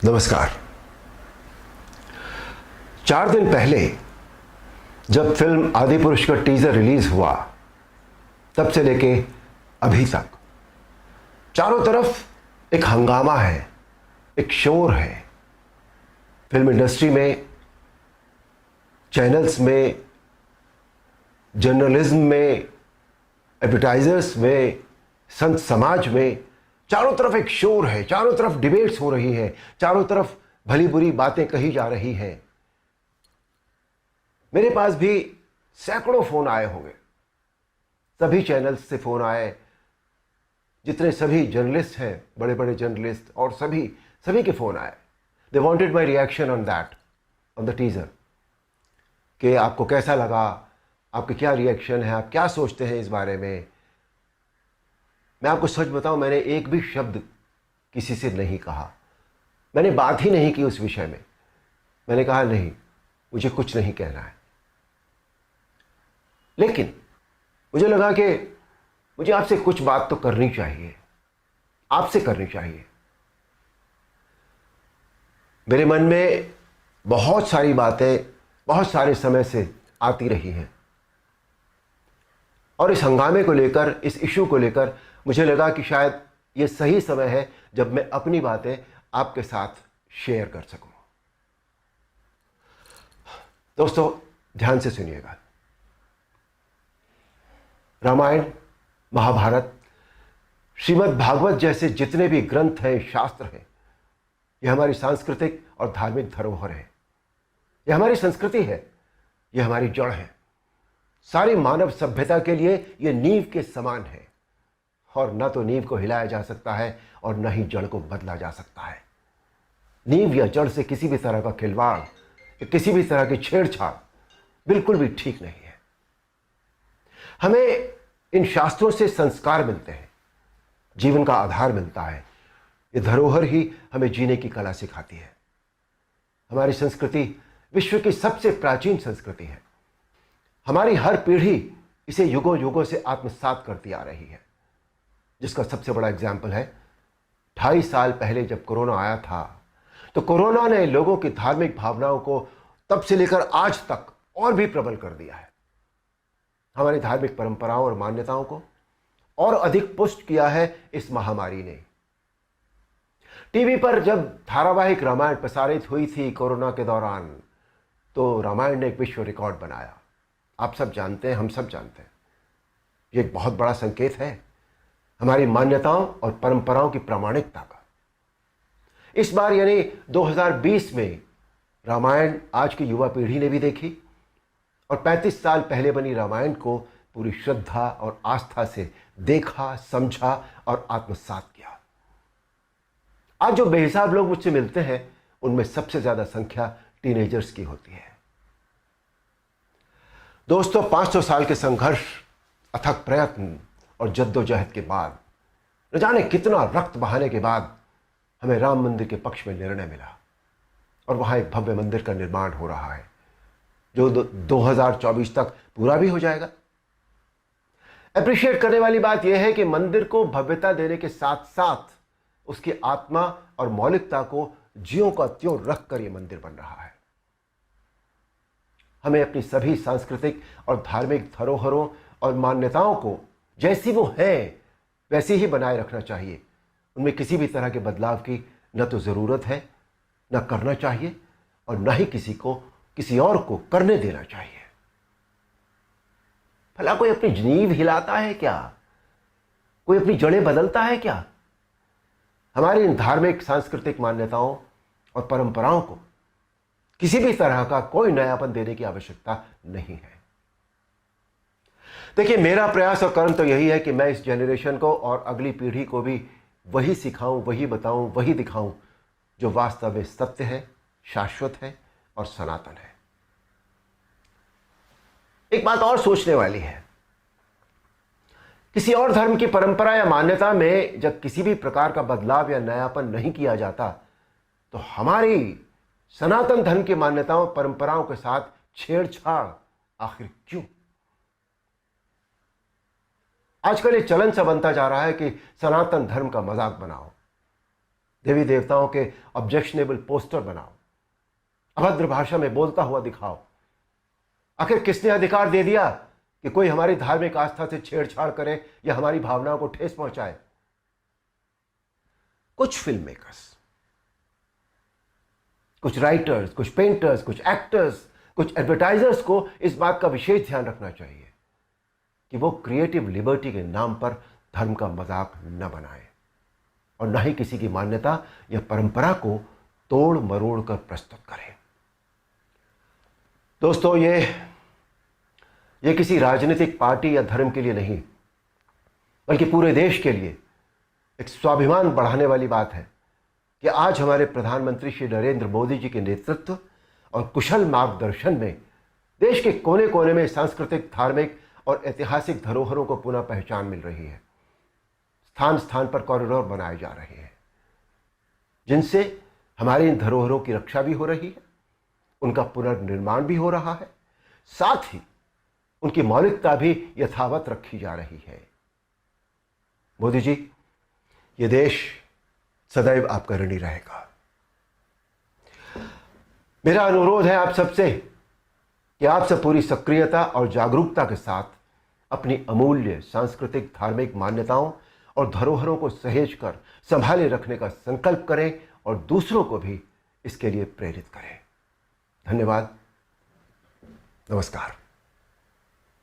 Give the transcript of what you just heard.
नमस्कार। 4 दिन पहले जब फिल्म आदिपुरुष का टीजर रिलीज हुआ तब से लेके अभी तक चारों तरफ एक हंगामा है, एक शोर है। फिल्म इंडस्ट्री में, चैनल्स में, जर्नलिज्म में, एडवर्टाइजर्स में, संत समाज में चारों तरफ एक शोर है। चारों तरफ डिबेट्स हो रही हैं, चारों तरफ भली बुरी बातें कही जा रही हैं। मेरे पास भी सैकड़ों फोन आए होंगे, सभी चैनल्स से फोन आए, जितने सभी जर्नलिस्ट हैं, बड़े बड़े जर्नलिस्ट, और सभी के फोन आए। They wanted my reaction on that, on the teaser, कि आपको कैसा लगा, आपके क्या रिएक्शन है, आप क्या सोचते हैं इस बारे में। मैं आपको सच बताऊं, मैंने एक भी शब्द किसी से नहीं कहा, मैंने बात ही नहीं की उस विषय में। मैंने कहा नहीं, मुझे कुछ नहीं कहना है। लेकिन मुझे लगा कि मुझे आपसे कुछ बात तो करनी चाहिए, आपसे करनी चाहिए। मेरे मन में बहुत सारी बातें बहुत सारे समय से आती रही हैं, और इस हंगामे को लेकर, इस इशू को लेकर मुझे लगा कि शायद ये सही समय है जब मैं अपनी बातें आपके साथ शेयर कर सकूं। दोस्तों, ध्यान से सुनिएगा। रामायण, महाभारत, श्रीमद् भागवत जैसे जितने भी ग्रंथ हैं, शास्त्र हैं, ये हमारी सांस्कृतिक और धार्मिक धरोहर है। यह हमारी संस्कृति है, यह हमारी जड़ है। सारी मानव सभ्यता के लिए यह नींव के समान है, और न तो नींव को हिलाया जा सकता है और न ही जड़ को बदला जा सकता है। नींव या जड़ से किसी भी तरह का खिलवाड़, किसी भी तरह की छेड़छाड़ बिल्कुल भी ठीक नहीं है। हमें इन शास्त्रों से संस्कार मिलते हैं, जीवन का आधार मिलता है। ये धरोहर ही हमें जीने की कला सिखाती है। हमारी संस्कृति विश्व की सबसे प्राचीन संस्कृति है। हमारी हर पीढ़ी इसे युगों युगों से आत्मसात करती आ रही है, जिसका सबसे बड़ा एग्जाम्पल है 2.5 साल पहले जब कोरोना आया था, तो कोरोना ने लोगों की धार्मिक भावनाओं को तब से लेकर आज तक और भी प्रबल कर दिया है। हमारी धार्मिक परंपराओं और मान्यताओं को और अधिक पुष्ट किया है इस महामारी ने। टीवी पर जब धारावाहिक रामायण प्रसारित हुई थी कोरोना के दौरान, तो रामायण ने एक विश्व रिकॉर्ड बनाया। आप सब जानते हैं, हम सब जानते हैं, ये एक बहुत बड़ा संकेत है हमारी मान्यताओं और परंपराओं की प्रामाणिकता का। इस बार यानी 2020 में रामायण आज की युवा पीढ़ी ने भी देखी, और 35 साल पहले बनी रामायण को पूरी श्रद्धा और आस्था से देखा, समझा और आत्मसात किया। आज जो बेहिसाब लोग मुझसे मिलते हैं, उनमें सबसे ज्यादा संख्या टीनेजर्स की होती है। दोस्तों, 500 साल के संघर्ष, अथक प्रयत्न और जद्दोजहद के बाद, न जाने कितना रक्त बहाने के बाद हमें राम मंदिर के पक्ष में निर्णय मिला, और वहां एक भव्य मंदिर का निर्माण हो रहा है, जो 2024 तक पूरा भी हो जाएगा। अप्रिशिएट करने वाली बात यह है कि मंदिर को भव्यता देने के साथ साथ उसकी आत्मा और मौलिकता को ज्यों का त्यों रखकर यह मंदिर बन रहा है। हमें अपनी सभी सांस्कृतिक और धार्मिक धरोहरों और मान्यताओं को जैसी वो है वैसी ही बनाए रखना चाहिए। उनमें किसी भी तरह के बदलाव की न तो जरूरत है, न करना चाहिए, और न ही किसी और को करने देना चाहिए। भला कोई अपनी नींव हिलाता है क्या? कोई अपनी जड़ें बदलता है क्या? हमारी इन धार्मिक सांस्कृतिक मान्यताओं और परंपराओं को किसी भी तरह का कोई नयापन देने की आवश्यकता नहीं है। देखिए, मेरा प्रयास और कर्म तो यही है कि मैं इस जनरेशन को और अगली पीढ़ी को भी वही सिखाऊं, वही बताऊं, वही दिखाऊं जो वास्तव में सत्य है, शाश्वत है और सनातन है। एक बात और सोचने वाली है, किसी और धर्म की परंपरा या मान्यता में जब किसी भी प्रकार का बदलाव या नयापन नहीं किया जाता, तो हमारी सनातन धर्म की मान्यताओं परंपराओं के साथ छेड़छाड़ आखिर क्यों? आजकल ये चलन सा बनता जा रहा है कि सनातन धर्म का मजाक बनाओ। देवी देवताओं के ऑब्जेक्शनेबल पोस्टर बनाओ, अभद्र भाषा में बोलता हुआ दिखाओ। आखिर किसने अधिकार दे दिया कि कोई हमारी धार्मिक आस्था से छेड़छाड़ करे या हमारी भावनाओं को ठेस पहुंचाए? कुछ फिल्म मेकर्स, कुछ राइटर्स, कुछ पेंटर्स, कुछ एक्टर्स, कुछ एडवर्टाइजर्स को इस बात का विशेष ध्यान रखना चाहिए कि वो क्रिएटिव लिबर्टी के नाम पर धर्म का मजाक न बनाए और न ही किसी की मान्यता या परंपरा को तोड़ मरोड़ कर प्रस्तुत करें। दोस्तों, ये किसी राजनीतिक पार्टी या धर्म के लिए नहीं, बल्कि पूरे देश के लिए एक स्वाभिमान बढ़ाने वाली बात है कि आज हमारे प्रधानमंत्री श्री नरेंद्र मोदी जी के नेतृत्व और कुशल मार्गदर्शन में देश के कोने कोने में सांस्कृतिक, धार्मिक और ऐतिहासिक धरोहरों को पुनः पहचान मिल रही है। स्थान स्थान पर कॉरिडोर बनाए जा रहे हैं जिनसे हमारी इन धरोहरों की रक्षा भी हो रही है, उनका पुनर्निर्माण भी हो रहा है, साथ ही उनकी मौलिकता भी यथावत रखी जा रही है। मोदी जी, ये देश सदैव आपका ऋणी रहेगा। मेरा अनुरोध है आप सबसे कि आप सब पूरी सक्रियता और जागरूकता के साथ अपनी अमूल्य सांस्कृतिक, धार्मिक मान्यताओं और धरोहरों को सहेज कर संभाले रखने का संकल्प करें और दूसरों को भी इसके लिए प्रेरित करें। धन्यवाद। नमस्कार।